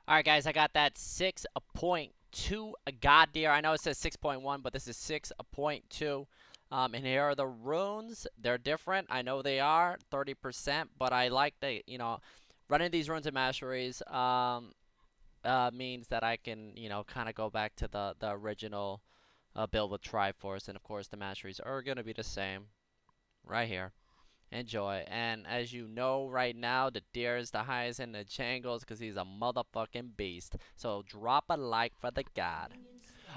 Alright guys, I got that 6.2 Godyr. I know it says 6.1, but this is 6.2. And here are the runes. They're different. I know they are 30%, but I like the, running these runes and masteries means that I can, kind of go back to the original build with Triforce. And of course, the masteries are going to be the same right here. Enjoy. And as you know right now, the deer is the highest in the jangles because he's a motherfucking beast. So drop a like for the god.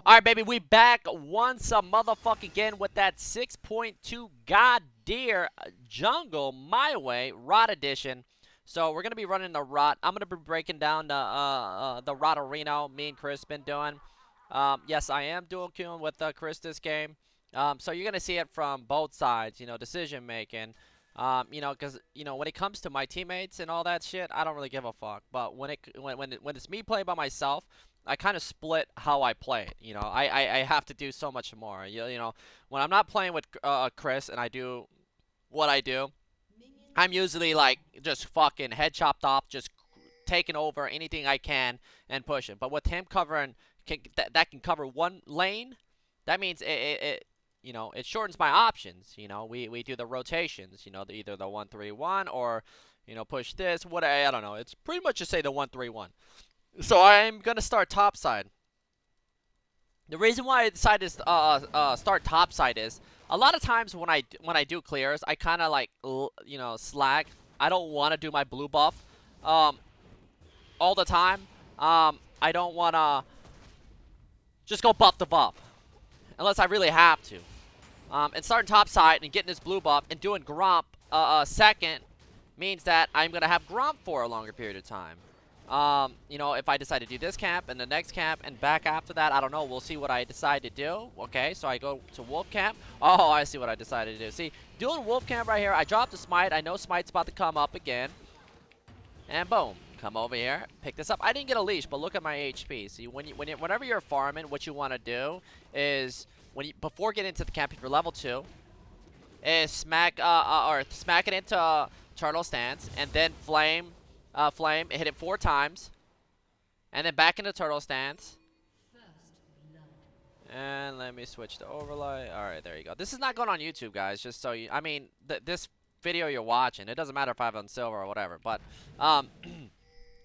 Alright, baby, we back once a motherfucking again with that 6.2 Godyr jungle my way rot edition. So we're gonna be running the rot. I'm gonna be breaking down the rot arena me and Chris been doing. Yes, I am dual queuing with Chris this game. So you're gonna see it from both sides, decision making. Because when it comes to my teammates and all that shit, I don't really give a fuck. But when it's me playing by myself, I kind of split how I play it. I have to do so much more. When I'm not playing with Chris and I do what I do, I'm usually like just fucking head chopped off, just taking over anything I can and pushing. But with him covering, that can cover one lane, that means it shortens my options. We do the rotations. Either the 1-3-1 or push this. What I don't know. It's pretty much just say the 1-3-1. So I'm gonna start topside. The reason why I decided to start topside is a lot of times when I do clears, I kind of like slag. I don't want to do my blue buff all the time. I don't want to just go buff the buff unless I really have to. And starting topside and getting this blue buff and doing Gromp second means that I'm gonna have Gromp for a longer period of time. If I decide to do this camp and the next camp and back after that, I don't know. We'll see what I decide to do. Okay, so I go to Wolf Camp. Oh, I see what I decided to do. See, doing Wolf Camp right here, I dropped the Smite. I know Smite's about to come up again. And boom, come over here, pick this up. I didn't get a leash, but look at my HP. See, whenever you're farming, what you want to do is before getting into the camp, if you're level 2, is smack it into turtle stance and then flame, hit it 4 times, and then back into turtle stance. And let me switch to overlay. All right, there you go. This is not going on YouTube, guys. Just so you, this video you're watching, it doesn't matter if I have on silver or whatever. But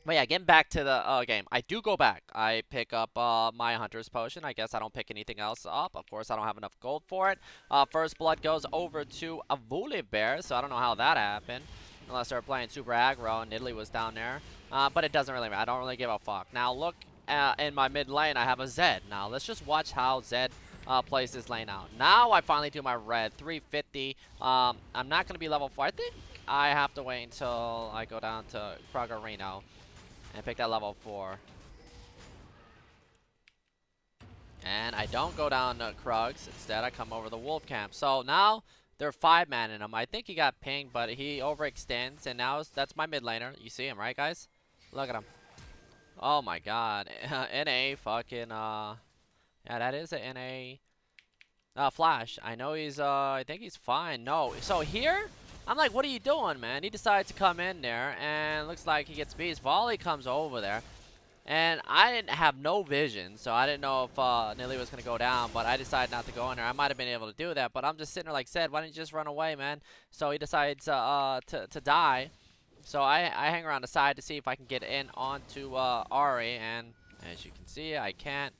but yeah, getting back to the game, I do go back. I pick up my Hunter's Potion. I guess I don't pick anything else up. Of course, I don't have enough gold for it. First Blood goes over to a UDYR, so I don't know how that happened. Unless they're playing super aggro and Italy was down there. But it doesn't really matter. I don't really give a fuck. Now look in my mid lane, I have a Zed. Now let's just watch how Zed plays this lane out. Now I finally do my red 350. I'm not going to be level 4. I think I have to wait until I go down to Krog and pick that level 4. And I don't go down to Krugs. Instead, I come over the Wolf Camp. So now they're 5-man in him. I think he got pinged, but he overextends. And now that's my mid laner. You see him, right, guys? Look at him. Oh, my God. NA fucking, yeah, that is a NA Flash. I know he's, I think he's fine. No. So here, I'm like, what are you doing, man? He decides to come in there, and looks like he gets beast. Volley comes over there. And I didn't have no vision, so I didn't know if Nilly was going to go down, but I decided not to go in there. I might have been able to do that, but I'm just sitting there like, Zed, why didn't you just run away, man? So he decides to die. So I hang around the side to see if I can get in onto Ari, and as you can see, I can't.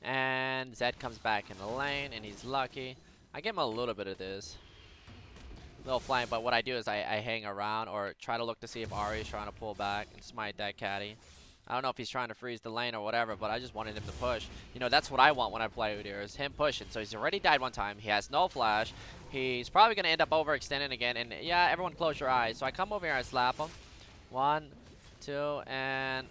And Zed comes back in the lane, and he's lucky. I give him a little bit of this. Little flame, but what I do is I hang around or try to look to see if Ari is trying to pull back and smite that caddy. I don't know if he's trying to freeze the lane or whatever, but I just wanted him to push. That's what I want when I play UDYR, is him pushing. So he's already died one time. He has no flash. He's probably going to end up overextending again. And yeah, everyone close your eyes. So I come over here and slap him. 1, 2, and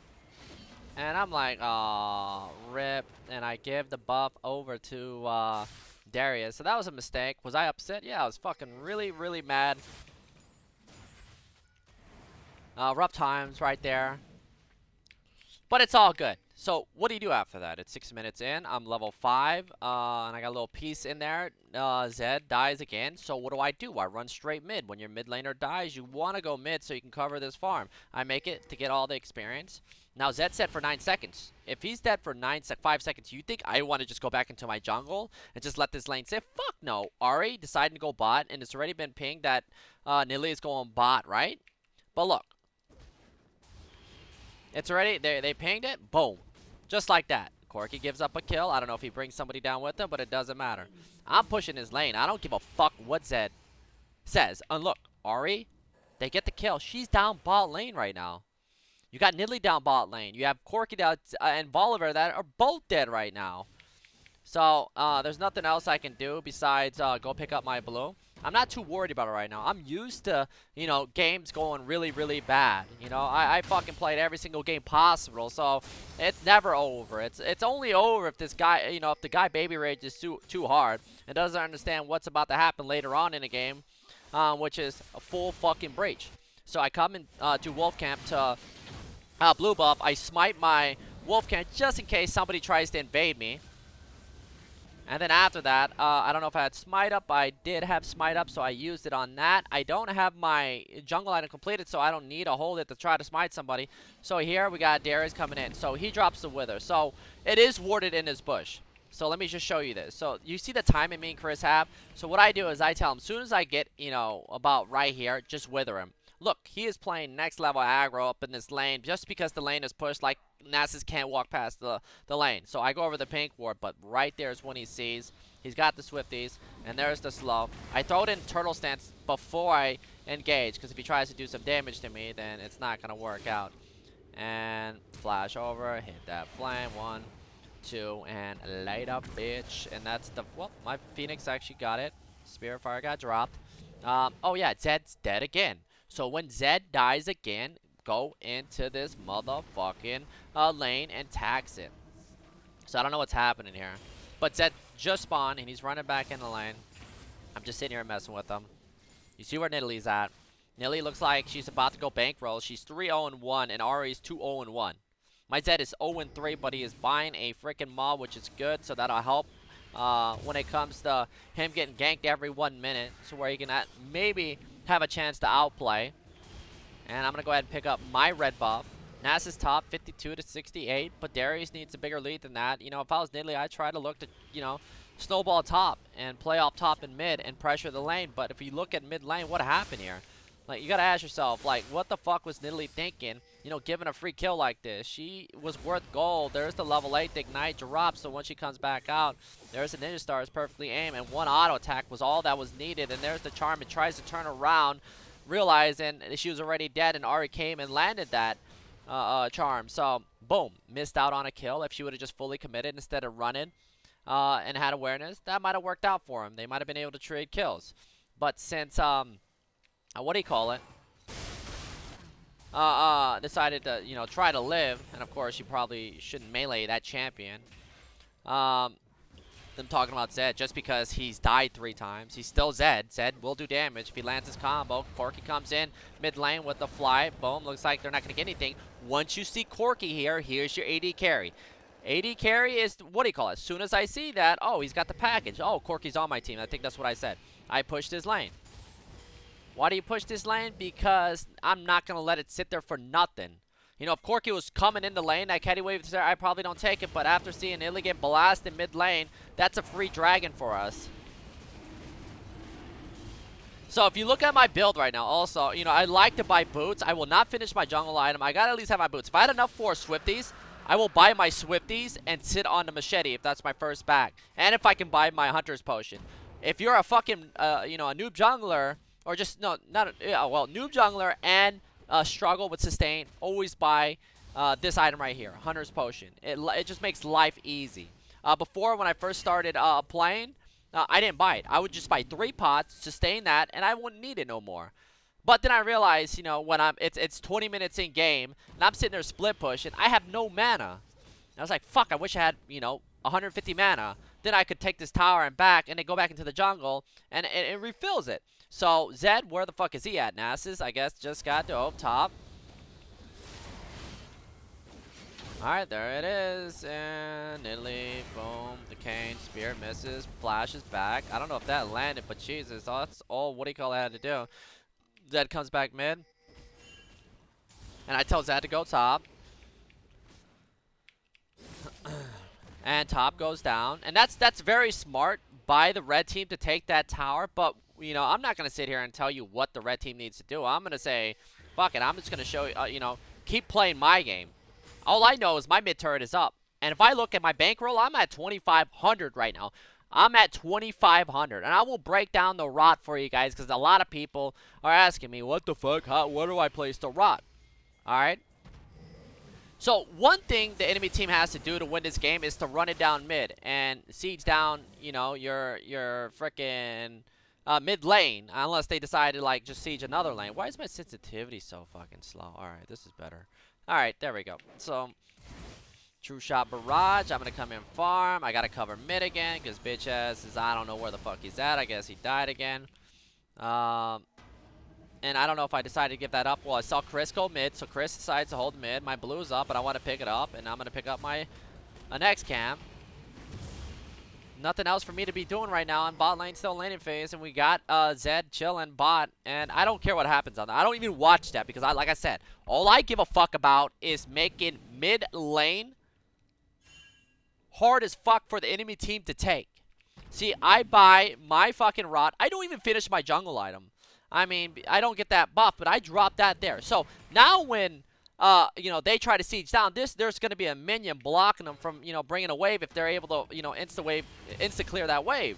I'm like, oh, rip. And I give the buff over to Darius. So that was a mistake. Was I upset? Yeah, I was fucking really, really mad. Rough times right there. But it's all good. So what do you do after that? It's 6 minutes in. I'm level 5, and I got a little piece in there. Zed dies again. So what do? I run straight mid. When your mid laner dies, you want to go mid so you can cover this farm. I make it to get all the experience. Now Zed's dead for 9 seconds. If he's dead for 5 seconds, you think I want to just go back into my jungle and just let this lane sit? Fuck no. Ari decided to go bot, and it's already been pinged that Nili is going bot, right? But look. It's already, they pinged it, boom. Just like that. Corki gives up a kill. I don't know if he brings somebody down with him, but it doesn't matter. I'm pushing his lane. I don't give a fuck what Zed says. And look, Ari, they get the kill. She's down bot lane right now. You got Nidley down bot lane. You have Corki down and Bolivar that are both dead right now. So, there's nothing else I can do besides go pick up my blue. I'm not too worried about it right now. I'm used to, you know, games going really, really bad. You know, I fucking played every single game possible, so it's never over. It's only over if this guy, you know, if the guy baby rages too hard and doesn't understand what's about to happen later on in the game, which is a full fucking breach. So I come in to Wolf Camp to blue buff. I smite my Wolf Camp just in case somebody tries to invade me. And then after that, I don't know if I had smite up. I did have smite up, so I used it on that. I don't have my jungle item completed, so I don't need to hold it to try to smite somebody. So here we got Darius coming in. So he drops the wither. So it is warded in his bush. So let me just show you this. So you see the timing me and Chris have? So what I do is I tell him, as soon as I get, you know, about right here, just wither him. Look, he is playing next level aggro up in this lane just because the lane is pushed like Nasus can't walk past the lane. So I go over the pink ward, but right there is when he sees. He's got the Swifties, and there's the slow. I throw it in turtle stance before I engage, because if he tries to do some damage to me, then it's not going to work out. And flash over, hit that flame, 1, 2, and light up, bitch. And that's the, well, my Phoenix actually got it. Spirit Fire got dropped. Oh yeah, Zed's dead again. So when Zed dies again, go into this motherfucking lane and tax it. So I don't know what's happening here. But Zed just spawned, and he's running back in the lane. I'm just sitting here messing with him. You see where Nidalee at. Nidalee looks like she's about to go bankroll. She's 3-0-1, and Ari's 2-0-1. My Zed is 0-3, but he is buying a freaking mob, which is good, so that'll help when it comes to him getting ganked every 1 minute, so where he can maybe have a chance to outplay. And I'm going to go ahead and pick up my red buff. Nasus top 52-68, but Darius needs a bigger lead than that. You know, if I was Nidalee, I'd try to look to, you know, snowball top and play off top and mid and pressure the lane. But if you look at mid lane, what happened here? Like, you got to ask yourself, like, what the fuck was Nidalee thinking, you know, giving a free kill like this? She was worth gold. There's the level 8 Ignite drop, so when she comes back out, there's the Ninja Stars perfectly aimed, and one auto attack was all that was needed. And there's the charm. It tries to turn around, realizing she was already dead, and Ari came and landed that charm. So, boom, missed out on a kill. If she would have just fully committed instead of running and had awareness, that might have worked out for him. They might have been able to trade kills. But since, what do you call it? Decided to, you know, try to live, and of course, you probably shouldn't melee that champion. I'm talking about Zed just because he's died 3 times. He's still Zed. Zed will do damage if he lands his combo. Corki comes in mid lane with the fly. Boom. Looks like they're not going to get anything. Once you see Corki here, here's your AD carry. AD carry is, what do you call it? As soon as I see that, oh, he's got the package. Oh, Corki's on my team. I think that's what I said. I pushed his lane. Why do you push this lane? Because I'm not going to let it sit there for nothing. You know, if Corki was coming in the lane, that Caddy Wave is there, I probably don't take it. But after seeing Illy get blasted mid lane, that's a free dragon for us. So if you look at my build right now, also, you know, I like to buy boots. I will not finish my jungle item. I got to at least have my boots. If I had enough for Swifties, I will buy my Swifties and sit on the machete if that's my first back. And if I can buy my Hunter's Potion. If you're a fucking, you know, a noob jungler, or just, no, not, well, noob jungler and struggle with sustain, always buy this item right here, Hunter's Potion. It just makes life easy. Before, when I first started playing, I didn't buy it. I would just buy 3 pots, sustain that, and I wouldn't need it no more. But then I realized, you know, when it's 20 minutes in game, and I'm sitting there split pushing, I have no mana. And I was like, fuck, I wish I had, you know, 150 mana. Then I could take this tower and back, and then go back into the jungle, and it refills it. So, Zed, where the fuck is he at? Nasus, I guess, just got to top. Alright, there it is. And Italy, boom. The cane, spear misses, flashes back. I don't know if that landed, but Jesus, that's all what do you call it had to do. Zed comes back mid. And I tell Zed to go top. And top goes down. And that's very smart by the red team to take that tower. But, you know, I'm not going to sit here and tell you what the red team needs to do. I'm going to say, fuck it. I'm just going to show you, you know, keep playing my game. All I know is my mid turret is up. And if I look at my bankroll, I'm at 2,500 right now. I'm at 2,500. And I will break down the rot for you guys because a lot of people are asking me, what the fuck? What do I place the rot? Alright? So, one thing the enemy team has to do to win this game is to run it down mid and siege down, you know, your frickin' mid lane, unless they decide to, like, just siege another lane. Why is my sensitivity so fucking slow? Alright, this is better. Alright, there we go. So, true shot barrage. I'm gonna come in farm. I gotta cover mid again, because bitch ass is, I don't know where the fuck he's at. I guess he died again. And I don't know if I decided to give that up. Well, I saw Chris go mid, so Chris decides to hold mid. My blue's up, but I want to pick it up, and I'm going to pick up my next camp. Nothing else for me to be doing right now. I'm bot lane still laning phase, and we got Zed chilling bot, and I don't care what happens on that. I don't even watch that because, like I said, all I give a fuck about is making mid lane hard as fuck for the enemy team to take. See, I buy my fucking rot. I don't even finish my jungle item. I mean, I don't get that buff, but I drop that there. So now when, you know, they try to siege down, there's going to be a minion blocking them from, you know, bringing a wave if they're able to, you know, insta-clear that wave.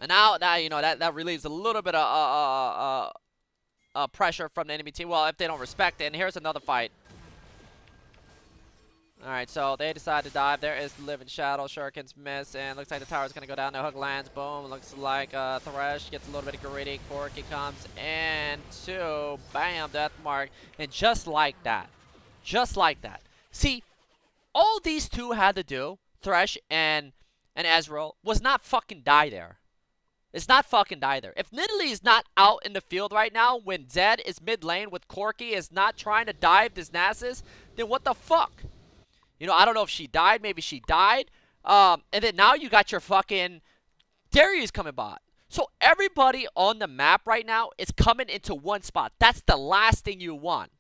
And now you know, that relieves a little bit of pressure from the enemy team. Well, if they don't respect it. And here's another fight. Alright, so they decide to dive. There is the Living Shadow. Shurikens miss. And looks like the tower's going to go down. The hook lands. Boom. Looks like Thresh gets a little bit greedy. Corky comes in. Two. Bam. Death mark. And just like that. Just like that. See, all these two had to do, Thresh and Ezreal, was not fucking die there. It's not fucking die there. If Nidalee is not out in the field right now when Zed is mid lane with Corky is not trying to dive this Nasus, then what the fuck? You know, I don't know if she died. Maybe she died. And then now you got your fucking Darius coming bot. So everybody on the map right now is coming into one spot. That's the last thing you want.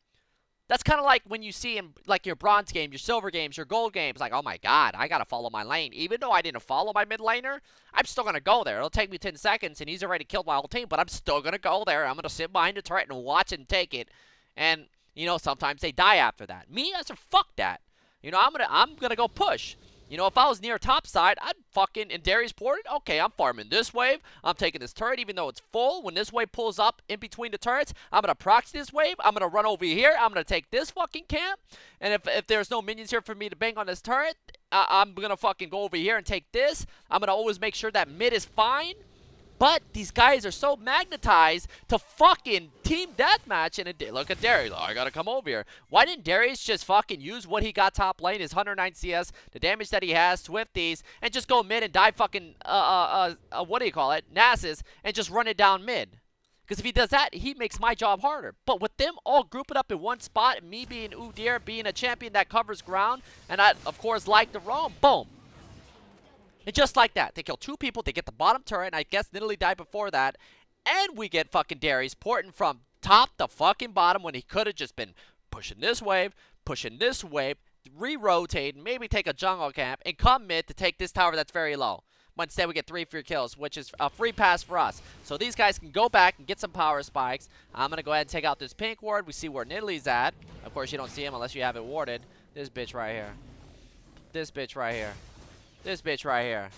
That's kind of like when you see in like your bronze games, your silver games, your gold games. Like, oh my god, I got to follow my lane. Even though I didn't follow my mid laner, I'm still going to go there. It'll take me 10 seconds and he's already killed my whole team. But I'm still going to go there. I'm going to sit behind the turret and watch and take it. And, you know, sometimes they die after that. Me, I said, fuck that. You know, I'm gonna go push. You know, if I was near top side, I'd fucking, in Darius ported, okay, I'm farming this wave. I'm taking this turret even though it's full. When this wave pulls up in between the turrets, I'm gonna proxy this wave. I'm gonna run over here. I'm gonna take this fucking camp. And if there's no minions here for me to bang on this turret, I'm gonna fucking go over here and take this. I'm gonna always make sure that mid is fine. But these guys are so magnetized to fucking team deathmatch. And look at Darius. Oh, I gotta come over here. Why didn't Darius just fucking use what he got top lane, his 109 CS, the damage that he has, Swifties, and just go mid and die fucking, what do you call it, Nasus, and just run it down mid? Because if he does that, he makes my job harder. But with them all grouping up in one spot, me being UDYR, being a champion that covers ground, and I, of course, like the roam, boom. And just like that, they kill two people, they get the bottom turret, and I guess Nidalee died before that. And we get fucking Darius porting from top to fucking bottom when he could have just been pushing this wave, re-rotating, maybe take a jungle camp, and come mid to take this tower that's very low. But instead we get 3 free kills, which is a free pass for us. So these guys can go back and get some power spikes. I'm going to go ahead and take out this pink ward. We see where Nidalee's at. Of course, you don't see him unless you have it warded. This bitch right here. This bitch right here. This bitch right here.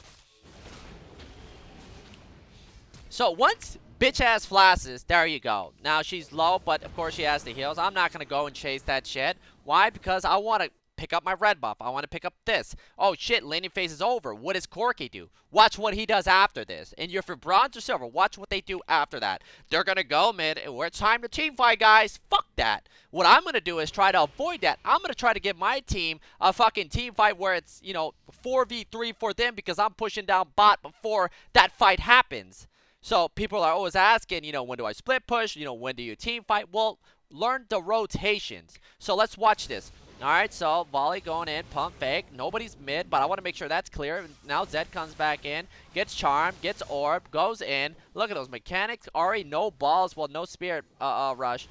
So once bitch has flashes, there you go. Now she's low, but of course she has the heals. I'm not going to go and chase that shit. Why? Because I want to pick up my red buff. I want to pick up this. Oh shit, laning phase is over. What does Corky do? Watch what he does after this. And you're for bronze or silver, watch what they do after that. They're going to go mid, and it's time to team fight, guys. Fuck that. What I'm going to do is try to avoid that. I'm going to try to give my team a fucking team fight where it's, you know, 4v3 for them because I'm pushing down bot before that fight happens. So people are always asking, you know, when do I split push? You know, when do you team fight? Well, learn the rotations. So let's watch this. All right, so volley going in, pump fake. Nobody's mid, but I want to make sure that's clear. Now Zed comes back in, gets charm, gets orb, goes in. Look at those mechanics. Already no balls, well, no spirit rush.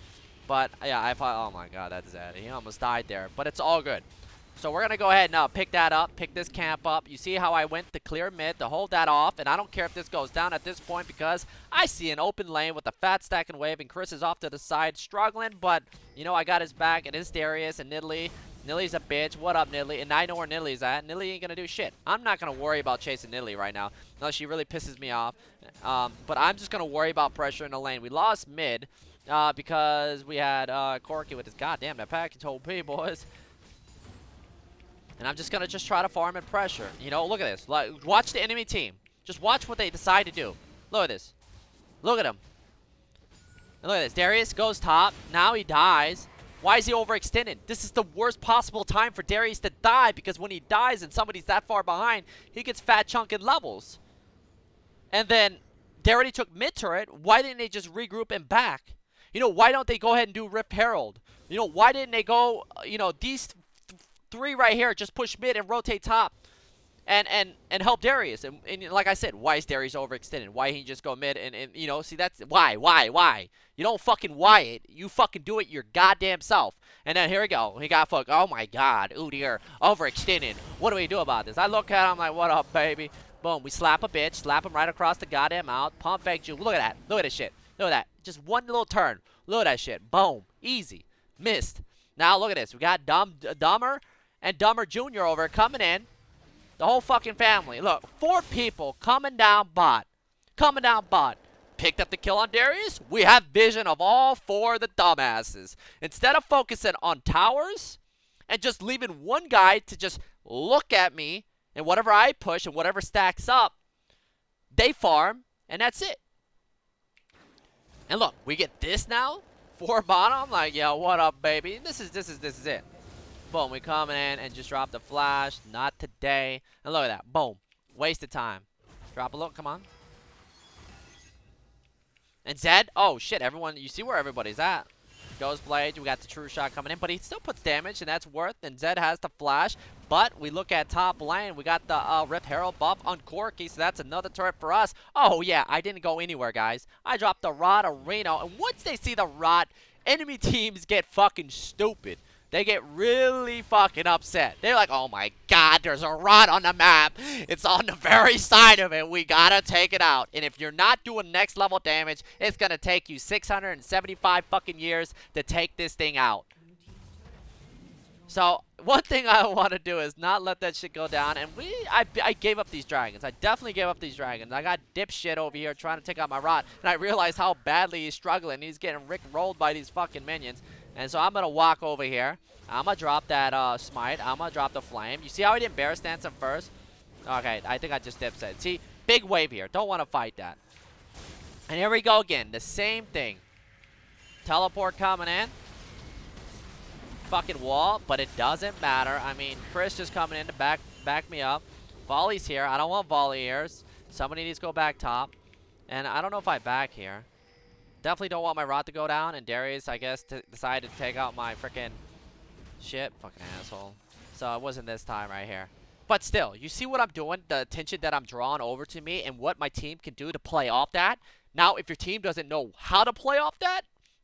But yeah, I thought, oh my god, that's Zed. He almost died there, but it's all good. So we're going to go ahead and pick that up, pick this camp up. You see how I went to clear mid to hold that off, and I don't care if this goes down at this point because I see an open lane with a fat stack and wave, and Chris is off to the side struggling, but, you know, I got his back. It is Darius and Nidalee. Nidalee a bitch. What up, Nidalee? And I know where Nidalee at. Nidalee ain't going to do shit. I'm not going to worry about chasing Nidalee right now, unless she really pisses me off. But I'm just going to worry about pressure in the lane. We lost mid because we had Corky with his goddamn that package OP, boys. And I'm just going to try to farm and pressure. You know, look at this. Like, watch the enemy team. Just watch what they decide to do. Look at this. Look at him. And look at this. Darius goes top. Now he dies. Why is he overextended? This is the worst possible time for Darius to die because when he dies and somebody's that far behind, he gets fat chunk in levels. And then they already took mid turret. Why didn't they just regroup and back? You know, why don't they go ahead and do Rift Herald? You know, why didn't they go, you know, these three right here just push mid and rotate top and help Darius. And like I said, why is Darius overextended? Why he just go mid and you know, see, that's why? You don't fucking why it. You fucking do it your goddamn self. And then here we go. He got fucked. Oh my god, UDYR overextended. What do we do about this? I look at him like, what up, baby? Boom, we slap a bitch, slap him right across the goddamn mouth. Pump fake you. Look at that. Look at this shit. Look at that. Just one little turn. Look at that shit. Boom. Easy. Missed. Now look at this. We got Dumber and Dumber Jr. over coming in. The whole fucking family. Look, 4 people coming down bot. Coming down bot. Picked up the kill on Darius. We have vision of all 4 of the dumbasses. Instead of focusing on towers and just leaving one guy to just look at me and whatever I push and whatever stacks up, they farm and that's it. And look, we get this now. 4 bottom. Like, yo, what up, baby? This is it. Boom, we coming in and just drop the flash. Not today. And look at that. Boom. Wasted time. Drop a look. Come on. And Zed. Oh, shit. Everyone. You see where everybody's at. Ghost Blade. We got the true shot coming in. But he still puts damage, and that's worth. And Zed has the flash. But we look at top lane. We got the Rift Herald buff on Corky. So that's another turret for us. Oh, yeah. I didn't go anywhere, guys. I dropped the Rod Arena. And once they see the Rod, enemy teams get fucking stupid. They get really fucking upset. They're like, oh my god, there's a rod on the map. It's on the very side of it. We gotta take it out. And if you're not doing next level damage, it's gonna take you 675 fucking years to take this thing out. So, one thing I want to do is not let that shit go down. And I gave up these dragons. I definitely gave up these dragons. I got dipshit over here trying to take out my rod. And I realized how badly he's struggling. He's getting rick-rolled by these fucking minions. And so I'm going to walk over here. I'm going to drop that smite. I'm going to drop the flame. You see how I didn't bear stance him first? Okay, I think I just dipset. See, big wave here. Don't want to fight that. And here we go again. The same thing. Teleport coming in. Fucking wall, but it doesn't matter. I mean, Chris just coming in to back me up. Volley's here. I don't want volley here. Somebody needs to go back top. And I don't know if I back here. Definitely don't want my rod to go down. And Darius, I guess, decided to take out my freaking shit. Fucking asshole. So it wasn't this time right here. But still, you see what I'm doing? The attention that I'm drawing over to me and what my team can do to play off that. Now, if your team doesn't know how to play off that,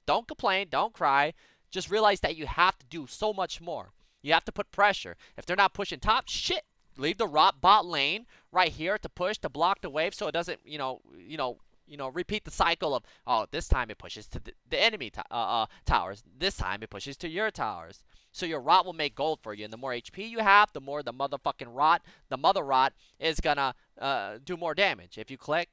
don't complain. Don't cry. Just realize that you have to do so much more. You have to put pressure. If they're not pushing top, shit. Leave the bot lane right here to push, to block the wave so it doesn't, repeat the cycle of, oh, this time it pushes to the enemy towers. This time it pushes to your towers. So your rot will make gold for you. And the more HP you have, the more the motherfucking rot, the mother rot, is going to do more damage. If you click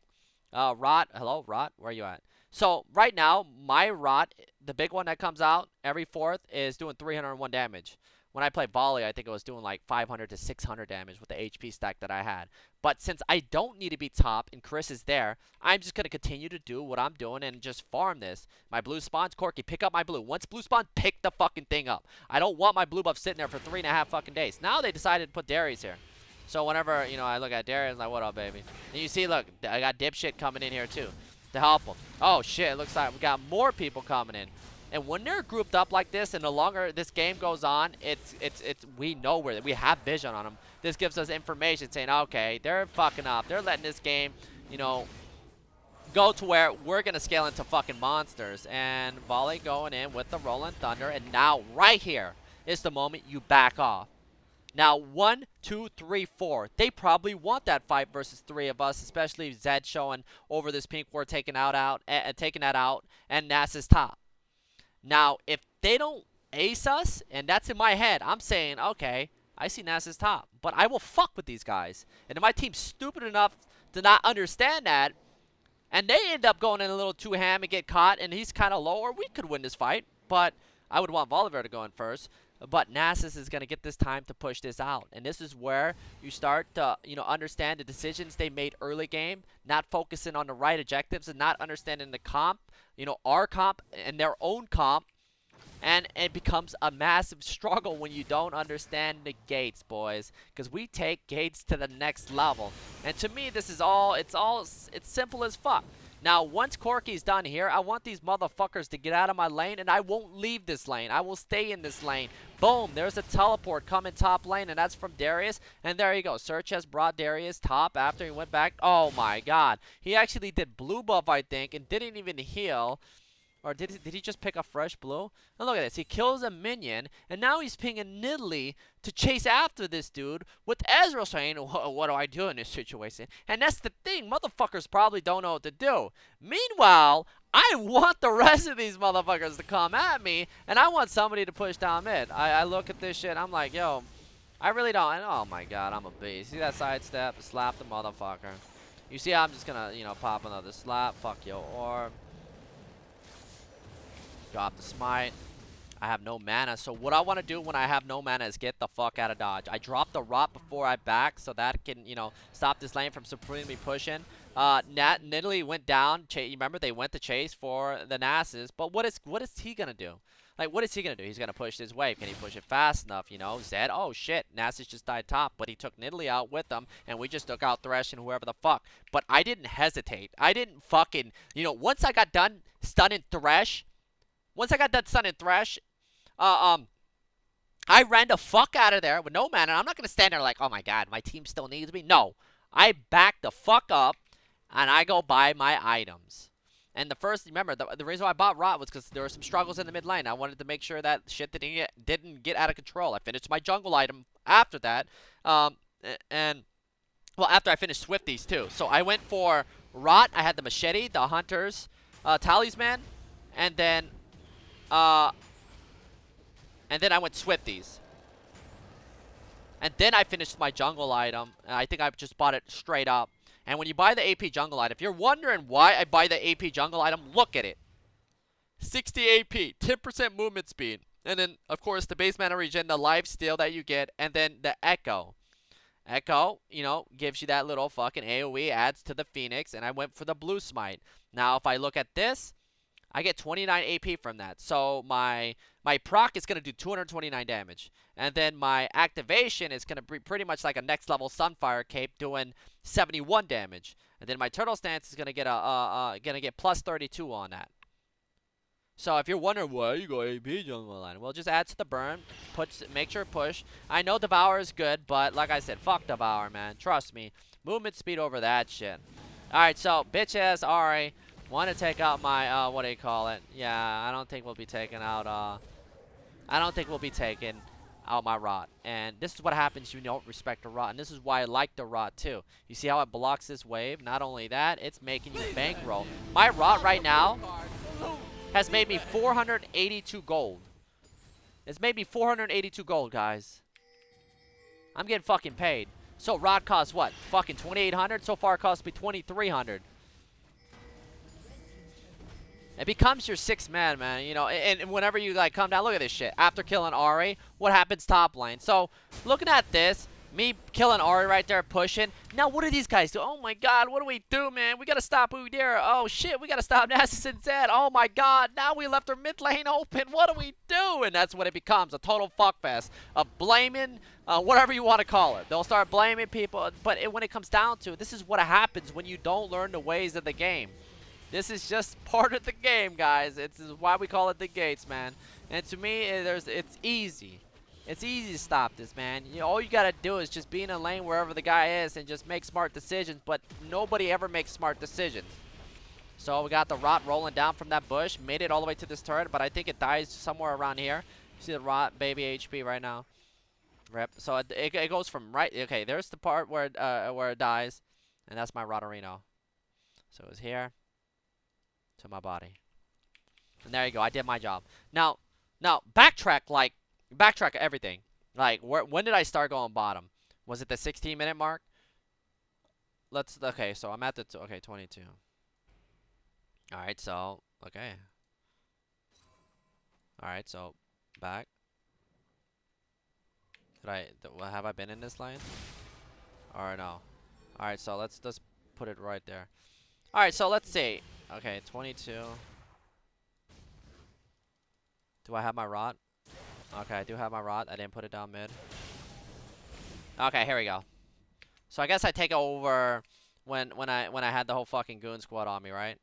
rot, hello, rot, where are you at? So right now, my rot, the big one that comes out every 4th, is doing 301 damage. When I play volley, I think it was doing like 500 to 600 damage with the HP stack that I had. But since I don't need to be top and Chris is there, I'm just going to continue to do what I'm doing and just farm this. My blue spawns, Corky, pick up my blue. Once blue spawn, pick the fucking thing up. I don't want my blue buff sitting there for 3.5 fucking days. Now they decided to put Darius here. So whenever, I look at Darius, I'm like, what up, baby? And you see, look, I got dipshit coming in here too to help him. Oh, shit, it looks like we got more people coming in. And when they're grouped up like this, and the longer this game goes on, we know we have vision on them. This gives us information saying, okay, they're fucking up. They're letting this game, you know, go to where we're going to scale into fucking monsters. And Volley going in with the Rolling Thunder. And now right here is the moment you back off. Now 1, 2, 3, 4. They probably want that 5 versus 3 of us, especially Zed showing over this pink ward, taking that out, and NAS's top. Now, if they don't ace us, and that's in my head, I'm saying, okay, I see NAS's top. But I will fuck with these guys. And if my team's stupid enough to not understand that, and they end up going in a little too ham and get caught, and he's kind of lower, we could win this fight. But I would want Bolivar to go in first. But Nasus is going to get this time to push this out. And this is where you start to, you know, understand the decisions they made early game, not focusing on the right objectives and not understanding the comp, you know, our comp and their own comp. And it becomes a massive struggle when you don't understand the gates, boys. Because we take gates to the next level. And to me, this is it's simple as fuck. Now, once Corky's done here, I want these motherfuckers to get out of my lane, and I won't leave this lane. I will stay in this lane. Boom, there's a teleport coming top lane, and that's from Darius. And there you go. SirhcEz brought Darius top after he went back. Oh, my God. He actually did blue buff, I think, and didn't even heal. Or did he just pick a fresh blue? And look at this. He kills a minion, and now he's pinging Nidalee to chase after this dude with Ezreal saying, what do I do in this situation? And that's the thing. Motherfuckers probably don't know what to do. Meanwhile, I want the rest of these motherfuckers to come at me, and I want somebody to push down mid. I look at this shit. I'm like, yo, I really don't. Oh, my God. I'm a beast. See that sidestep? Slap the motherfucker. You see how I'm just going to, you know, pop another slap. Fuck your orb. Drop the smite. I have no mana. So what I want to do when I have no mana is get the fuck out of dodge. I drop the rot before I back so that can, you know, stop this lane from supremely pushing. Nidalee went down. You remember they went to chase for the Nasus. But what is he going to do? Like, what is he going to do? He's going to push this wave. Can he push it fast enough, you know? Zed, oh shit, Nasus just died top. But he took Nidalee out with him. And we just took out Thresh and whoever the fuck. But I didn't hesitate. I didn't fucking, you know, once I got done stunning Thresh, I ran the fuck out of there with no mana. I'm not going to stand there like, oh my God, my team still needs me. No. I back the fuck up, and I go buy my items. And the first, remember, the reason why I bought Rot was because there were some struggles in the mid lane. I wanted to make sure that shit didn't get out of control. I finished my jungle item after that. Well, after I finished Swifties too. So I went for Rot. I had the Machete, the Hunter's Talisman, and then I went Swifties. And then I finished my jungle item. And I think I just bought it straight up. And when you buy the AP jungle item, if you're wondering why I buy the AP jungle item, look at it. 60 AP, 10% movement speed. And then, of course, the base mana regen, the lifesteal that you get, and then the Echo. Echo, you know, gives you that little fucking AoE, adds to the Phoenix, and I went for the blue smite. Now, if I look at this, I get 29 AP from that. So my proc is going to do 229 damage. And then my activation is going to be pretty much like a next level Sunfire Cape doing 71 damage. And then my Turtle Stance is going to get plus 32 on that. So if you're wondering why you go AP jungle line, well, just add to the burn, make sure push. I know Devour is good, but like I said, fuck Devour, man. Trust me. Movement speed over that shit. Alright, so bitch ass Ari. Want to take out my, what do you call it? Yeah, I don't think we'll be taking out, my Rot. And this is what happens if you don't respect the Rot. And this is why I like the Rot, too. You see how it blocks this wave? Not only that, it's making you bankroll. My Rot right now has made me 482 gold. It's made me 482 gold, guys. I'm getting fucking paid. So Rot costs what? Fucking 2,800? So far it costs me 2,300. It becomes your sixth man, you know, and whenever you, like, come down, look at this shit. After killing Ari, what happens top lane? So, looking at this, me killing Ari right there, pushing. Now, what do these guys do? Oh, my God, what do we do, man? We got to stop UDYR. Oh, shit, we got to stop Nasus and Zed. Oh, my God, now we left our mid lane open. What do we do? And that's what it becomes, a total fuckfest of blaming, whatever you want to call it. They'll start blaming people, but when it comes down to it, this is what happens when you don't learn the ways of the game. This is just part of the game, guys. It's why we call it the gates, man. And to me, it's easy. It's easy to stop this, man. You know, all you gotta do is just be in a lane wherever the guy is and just make smart decisions. But nobody ever makes smart decisions. So we got the rot rolling down from that bush. Made it all the way to this turret, but I think it dies somewhere around here. You see the rot baby HP right now. Rip. So it goes from right. Okay, there's the part where it dies, and that's my Rotorino. So it's here to my body, and there you go. I did my job. Now backtrack everything. Like when did I start going bottom? Was it the 16-minute mark? Okay. So I'm at the 22. All right. So okay. All right. So back. Have I been in this lane? Or no? Alright, so let's put it right there. Alright, so let's see. Okay, 22. Do I have my rot? Okay, I do have my rot. I didn't put it down mid. Okay, here we go. So I guess I take over when I had the whole fucking goon squad on me, right?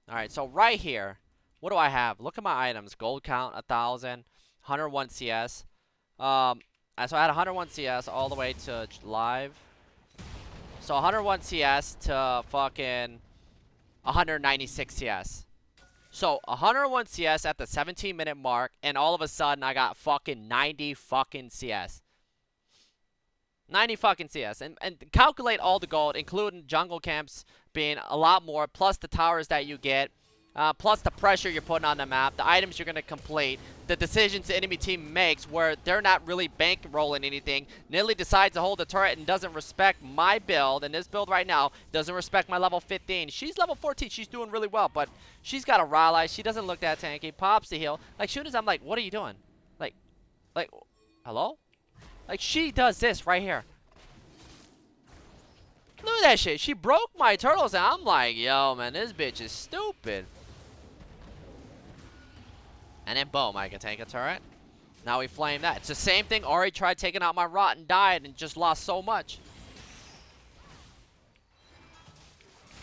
Alright, so right here, what do I have? Look at my items. Gold count 1,000, 101 CS. So I had 101 CS all the way to live. So 101 CS to fucking 196 CS. So 101 CS at the 17-minute mark, and all of a sudden I got fucking 90 fucking CS. 90 fucking CS. And calculate all the gold, including jungle camps being a lot more, plus the towers that you get, plus the pressure you're putting on the map, the items you're going to complete, the decisions the enemy team makes where they're not really bankrolling anything. Nilly decides to hold the turret and doesn't respect my build, and this build right now doesn't respect my level 15. She's level 14. She's doing really well, but she's got a rally. She doesn't look that tanky. Pops the heal. Like, soon as I'm like, what are you doing? Like, hello? Like, she does this right here. Look at that shit. She broke my turtles, and I'm like, yo, man, this bitch is stupid. And then boom, I can take a turret. Now we flame that. It's the same thing. Ari tried taking out my rot and died and just lost so much.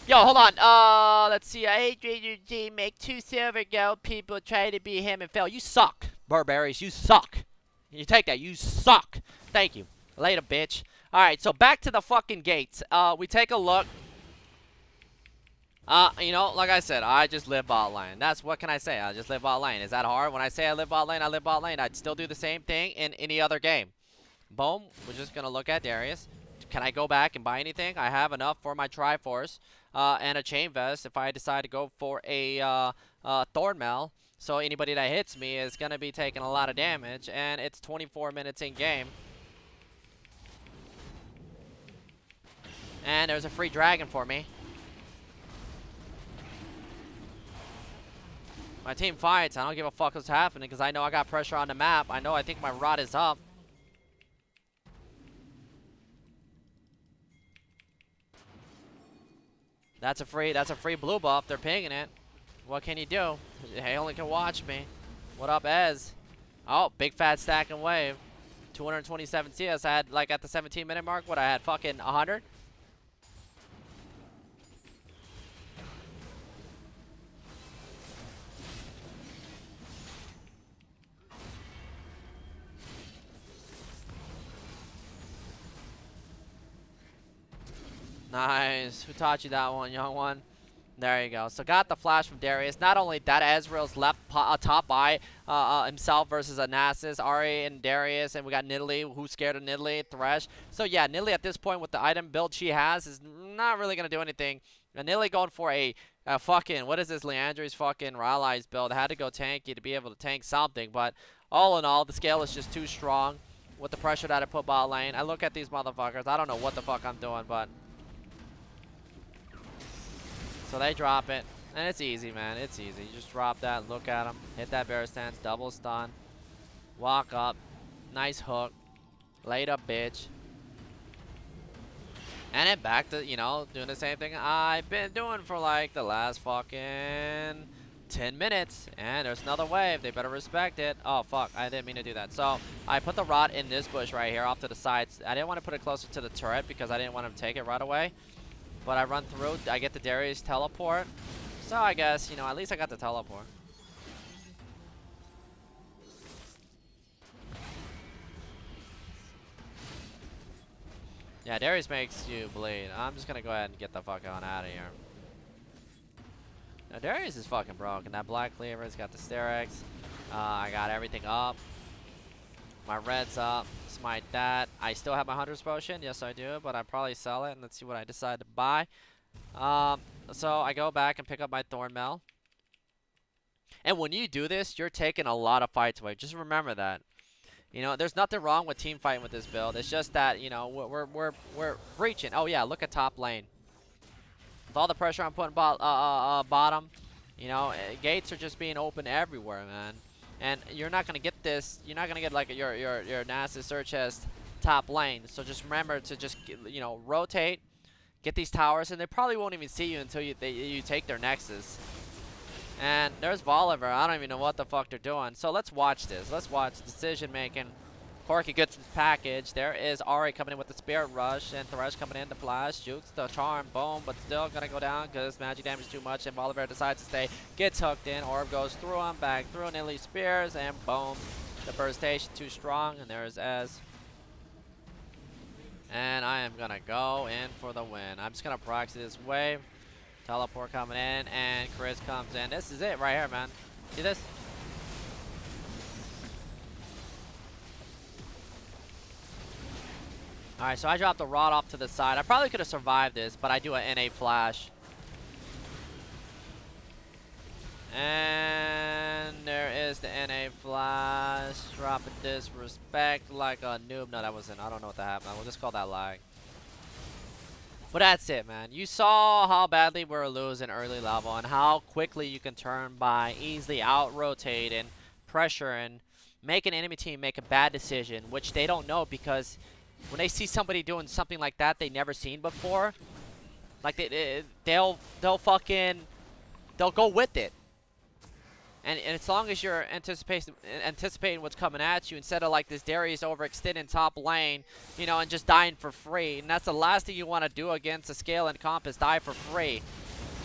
Yo, hold on. Let's see. I hate your team. Make 2 silver gold. People try to be him and fail. You suck, Burberries. You suck. You take that. You suck. Thank you. Later, bitch. All right, so back to the fucking gates. We take a look. You know, like I said, I just live bot lane. That's what can I say? I just live bot lane. Is that hard? When I say I live bot lane, I live bot lane. I'd still do the same thing in any other game. Boom. We're just gonna look at Darius. Can I go back and buy anything? I have enough for my Triforce and a chain vest if I decide to go for a Thornmail. So anybody that hits me is gonna be taking a lot of damage, and it's 24 minutes in game. And there's a free dragon for me. My team fights. I don't give a fuck what's happening because I know I got pressure on the map. I think my rod is up. That's a free blue buff. They're pinging it. What can you do? He only can watch me. What up, Ez? Oh, big fat stack and wave. 227 CS. I had, like, at the 17-minute mark, what I had, fucking 100? Nice. Who taught you that one, young one? There you go. So got the flash from Darius. Not only that, Ezreal's left top by himself versus Anasis, Ari, and Darius. And we got Nidalee, who's scared of Nidalee, Thresh. So yeah, Nidalee at this point with the item build she has is not really going to do anything. And Nidalee going for a fucking, what is this, Leandri's fucking Rallies build. Had to go tanky to be able to tank something. But all in all, the scale is just too strong with the pressure that I put bot lane. I look at these motherfuckers. I don't know what the fuck I'm doing, but... So they drop it, and it's easy, man. It's easy. You just drop that, look at them, hit that bear stance, double stun, walk up, nice hook, laid up, bitch. And then back to, you know, doing the same thing I've been doing for like the last fucking 10 minutes. And there's another wave. They better respect it. Oh, fuck. I didn't mean to do that. So I put the rod in this bush right here off to the sides. I didn't want to put it closer to the turret because I didn't want him to take it right away. But I run through, I get the Darius teleport. So I guess, you know, at least I got the teleport. Yeah, Darius makes you bleed. I'm just gonna go ahead and get the fuck on out of here. Now, Darius is fucking broken. That black cleaver's got the SirhcEz. I got everything up. My red's up. Smite that. I still have my Hunter's Potion. Yes, I do. But I probably sell it. And let's see what I decide to buy. So I go back and pick up my Thornmail. And when you do this, you're taking a lot of fights away. Just remember that. You know, there's nothing wrong with team fighting with this build. It's just that, you know, we're breaching. Oh, yeah. Look at top lane. With all the pressure I'm putting bottom, you know, gates are just being open everywhere, man. And you're not gonna get this. You're not gonna get like your nasty SirhcEz top lane. So just remember to just, you know, rotate, get these towers, and they probably won't even see you until you take their nexus. And there's Volibear. I don't even know what the fuck they're doing. So let's watch this. Let's watch decision making. Corki gets his package. There is Ari coming in with the Spirit Rush, and Thresh coming in to flash, jukes the charm, boom, but still gonna go down because magic damage is too much, and Volibear decides to stay, gets hooked in, Orb goes through him, back through, nearly spears, and boom, the burstation too strong, and there's Ez. And I am gonna go in for the win. I'm just gonna proxy this wave, teleport coming in, and Chris comes in. This is it right here, man. See this? Alright, so I dropped the rod off to the side. I probably could have survived this, but I do an NA flash. And there is the NA flash. Drop a disrespect like a noob. No, that wasn't. I don't know what that happened. We'll just call that lag. But that's it, man. You saw how badly we were losing early level and how quickly you can turn by easily out-rotating, pressuring, make an enemy team make a bad decision, which they don't know because when they see somebody doing something like that they never seen before, like they'll go with it. And as long as you're anticipating what's coming at you, instead of like this Darius overextending top lane, you know, and just dying for free. And that's the last thing you want to do against a scale and compass, die for free.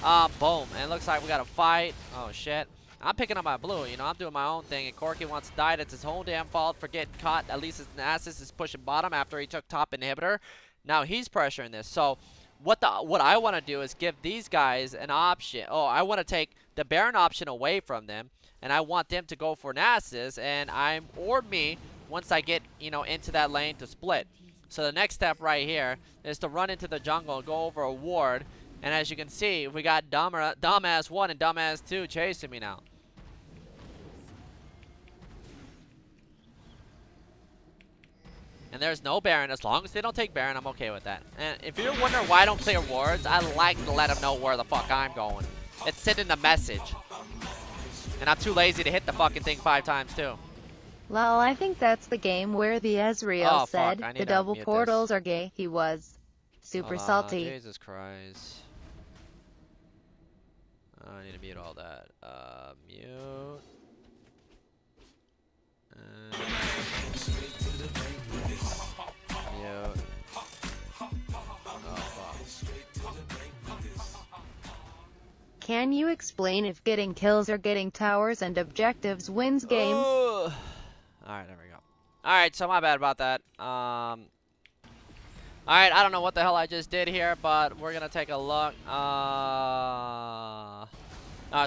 Boom. And it looks like we got a fight. Oh, shit. I'm picking up my blue, you know, I'm doing my own thing, and Corki wants to die. It's his whole damn fault for getting caught. At least his Nasus is pushing bottom after he took top inhibitor. Now he's pressuring this. So what I want to do is give these guys an option. Oh, I want to take the Baron option away from them, and I want them to go for Nasus, and or me, once I get, you know, into that lane to split. So the next step right here is to run into the jungle and go over a ward. And as you can see, we got Dumbass 1 and Dumbass 2 chasing me now. And there's no Baron. As long as they don't take Baron, I'm okay with that. And if you're wondering why I don't clear wards, I like to let them know where the fuck I'm going. It's sending the message. And I'm too lazy to hit the fucking thing 5 times too. Lol, I think that's the game where the SirhcEz said the double portals are gay. He was super salty. Jesus Christ. I need to mute all that. Mute. Mute. Oh, fuck. Can you explain if getting kills or getting towers and objectives wins game? Alright, there we go. Alright, so my bad about that. Alright, I don't know what the hell I just did here, but we're gonna take a look.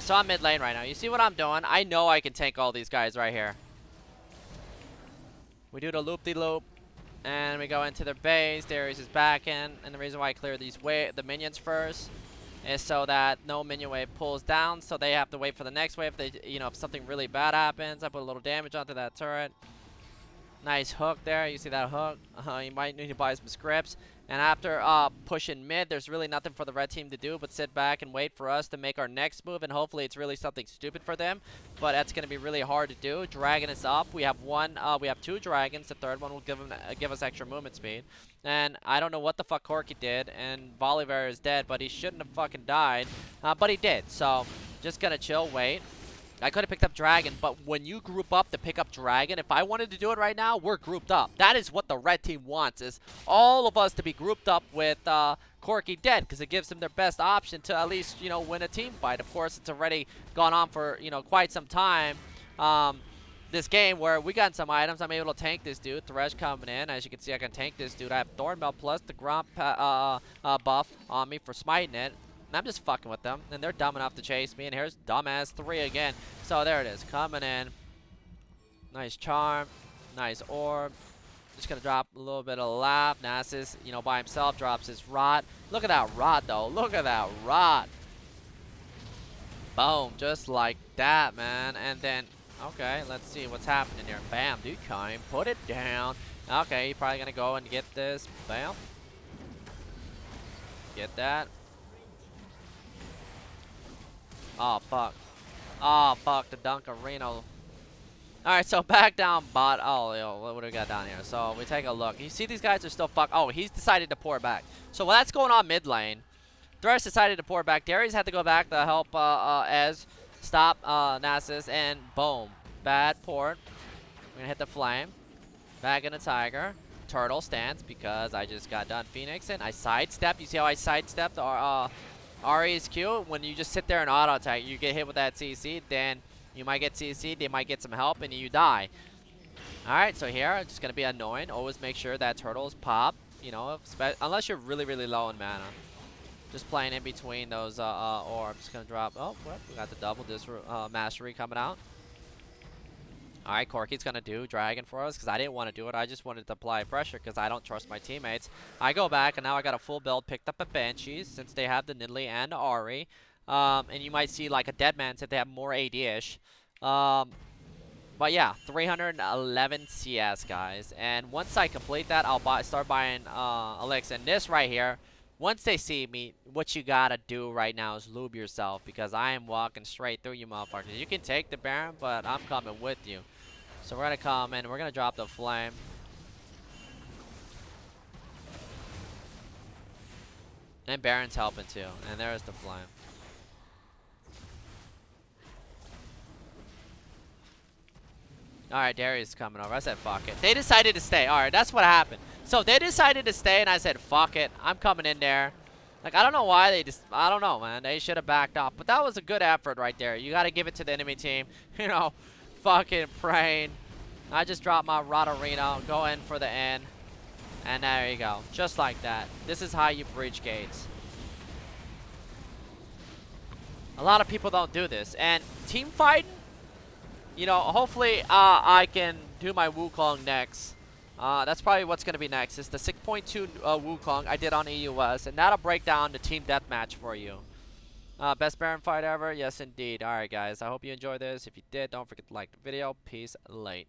So I'm mid lane right now. You see what I'm doing? I know I can tank all these guys right here. We do the loop-de-loop, and we go into their base. Darius is back in, and the reason why I clear the minions first is so that no minion wave pulls down, so they have to wait for the next wave. If something really bad happens, I put a little damage onto that turret. Nice hook there. You see that hook? You might need to buy some scripts. And after pushing mid, there's really nothing for the red team to do but sit back and wait for us to make our next move. And hopefully it's really something stupid for them. But that's going to be really hard to do. Dragon is up. We have we have 2 dragons. The third one will give us extra movement speed. And I don't know what the fuck Corki did. And Volibear is dead, but he shouldn't have fucking died. But he did. So just going to chill, wait. I could have picked up Dragon, but when you group up to pick up Dragon, if I wanted to do it right now, we're grouped up. That is what the red team wants, is all of us to be grouped up with Corki dead because it gives them their best option to at least, you know, win a team fight. Of course, it's already gone on for, you know, quite some time. This game where we got some items. I'm able to tank this dude. Thresh coming in. As you can see, I can tank this dude. I have Thornbell plus the Gromp buff on me for smiting it. And I'm just fucking with them. And they're dumb enough to chase me. And here's dumbass 3 again. So there it is. Coming in. Nice charm. Nice orb. Just gonna drop a little bit of lap. Nasus, you know, by himself drops his rot. Look at that rot though. Look at that rot. Boom. Just like that, man. And then, okay, let's see what's happening here. Bam, dude, kind. Put it down. Okay, you're probably gonna go and get this. Bam. Get that. Oh, fuck. Oh, fuck, the Dunkarino. Alright, so back down bot. Oh, yo, what do we got down here? So we take a look. You see these guys are still fuck. Oh, he's decided to pour back. So while that's going on mid lane, Thresh decided to pour back. Darius had to go back to help Ez stop Nasus, and boom. Bad port. We're gonna hit the flame. Back in the Tiger. Turtle stance because I just got done Phoenixing. I sidestep. You see how I sidestepped Ari's Q? When you just sit there and auto attack, you get hit with that CC, then you might get CC'd, they might get some help, and you die. Alright, so here, it's just going to be annoying. Always make sure that turtles pop, you know, unless you're really, really low in mana. Just playing in between those orbs. Just going to drop. Oh, well, we got the double mastery coming out. Alright, Corki's going to do Dragon for us because I didn't want to do it. I just wanted to apply pressure because I don't trust my teammates. I go back, and now I got a full build. Picked up a Banshees since they have the Nidalee and Ahri. And you might see like a Deadman if they have more AD-ish. But yeah, 311 CS, guys. And once I complete that, I'll start buying Elixir. And this right here, once they see me, what you gotta do right now is lube yourself because I am walking straight through you motherfuckers. You can take the Baron, but I'm coming with you. So we're gonna come in, we're gonna drop the flame. And Baron's helping too. And there's the flame. Alright, Darius is coming over. I said, fuck it. They decided to stay. Alright, that's what happened. So they decided to stay, and I said, fuck it. I'm coming in there. Like, I don't know why they just... I don't know, man. They should have backed off. But that was a good effort right there. You got to give it to the enemy team. You know, fucking praying. I just dropped my Rotorino. Go in for the end. And there you go. Just like that. This is how you breach gates. A lot of people don't do this. And team fighting, you know, hopefully I can do my Wukong next. That's probably what's going to be next. It's the 6.2 Wukong I did on EUS. And that'll break down the team deathmatch for you. Best Baron fight ever? Yes, indeed. Alright, guys. I hope you enjoyed this. If you did, don't forget to like the video. Peace. Late.